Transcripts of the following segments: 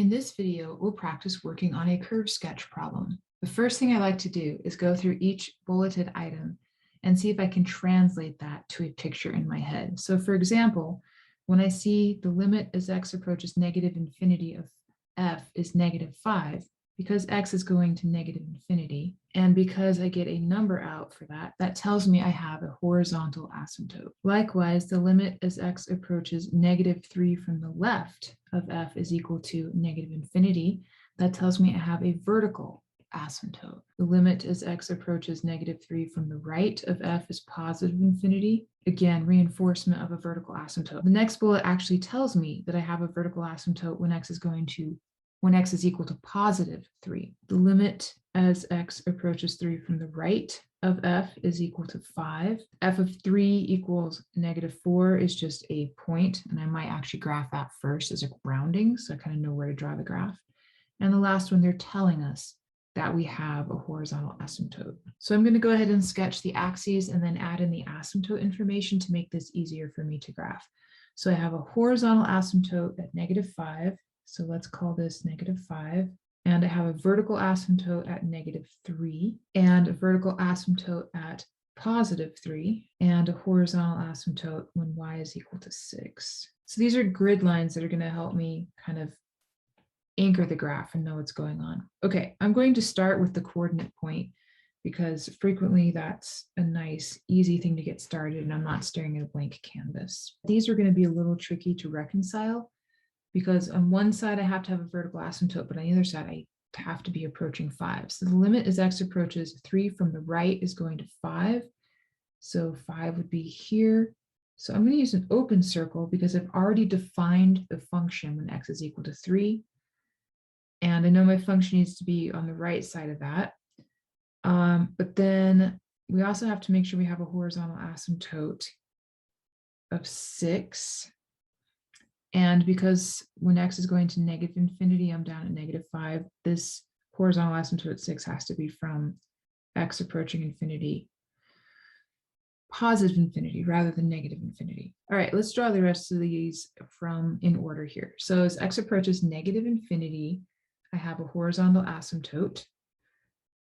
In this video, we'll practice working on a curve sketch problem. The first thing I like to do is go through each bulleted item and see if I can translate that to a picture in my head. So for example, when I see the limit as x approaches negative infinity of f is -5, because x is going to negative infinity, and because I get a number out for that, that tells me I have a horizontal asymptote. Likewise, the limit as x approaches -3 from the left of f is equal to negative infinity. That tells me I have a vertical asymptote. The limit as x approaches -3 from the right of f is positive infinity. Again, reinforcement of a vertical asymptote. The next bullet actually tells me that I have a vertical asymptote when x is equal to +3. The limit as x approaches 3 from the right of f is equal to 5. F of 3 equals -4 is just a point, and I might actually graph that first as a rounding, so I kind of know where to draw the graph. And the last one, they're telling us that we have a horizontal asymptote. So I'm going to go ahead and sketch the axes and then add in the asymptote information to make this easier for me to graph. So I have a horizontal asymptote at -5. So let's call this -5. And I have a vertical asymptote at -3 and a vertical asymptote at +3 and a horizontal asymptote when y is equal to 6. So these are grid lines that are going to help me kind of anchor the graph and know what's going on. Okay, I'm going to start with the coordinate point because frequently that's a nice, easy thing to get started and I'm not staring at a blank canvas. These are going to be a little tricky to reconcile because on one side I have to have a vertical asymptote, but on the other side I have to be approaching 5. So the limit as x approaches 3 from the right is going to 5. So 5 would be here. So I'm going to use an open circle because I've already defined the function when x is equal to 3. And I know my function needs to be on the right side of that. But then we also have to make sure we have a horizontal asymptote of 6. And because when x is going to negative infinity, I'm down at -5. This horizontal asymptote at 6 has to be from x approaching infinity, positive infinity rather than negative infinity. All right, let's draw the rest of these from in order here. So as x approaches negative infinity, I have a horizontal asymptote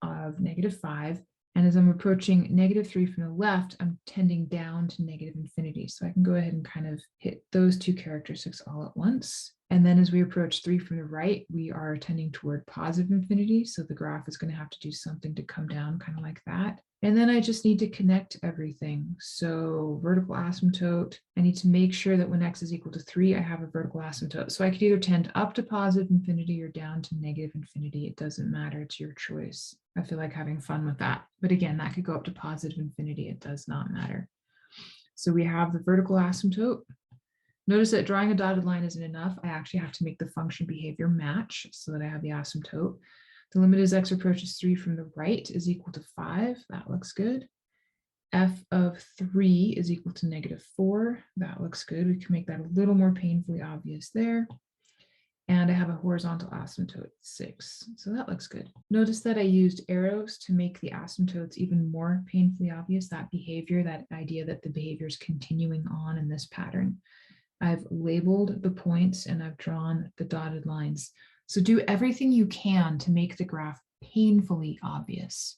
of -5. And as I'm approaching -3 from the left, I'm tending down to negative infinity. So I can go ahead and kind of hit those two characteristics all at once. And then as we approach 3 from the right, we are tending toward positive infinity. So the graph is going to have to do something to come down kind of like that. And then I just need to connect everything. So vertical asymptote, I need to make sure that when x is equal to 3, I have a vertical asymptote. So I could either tend up to positive infinity or down to negative infinity. It doesn't matter, it's your choice. I feel like having fun with that. But again, that could go up to positive infinity. It does not matter. So we have the vertical asymptote. Notice that drawing a dotted line isn't enough. I actually have to make the function behavior match so that I have the asymptote. The limit as x approaches 3 from the right is equal to 5. That looks good. F of 3 is equal to -4. That looks good. We can make that a little more painfully obvious there. And I have a horizontal asymptote 6. So that looks good. Notice that I used arrows to make the asymptotes even more painfully obvious, that behavior, that idea that the behavior is continuing on in this pattern. I've labeled the points and I've drawn the dotted lines. So do everything you can to make the graph painfully obvious.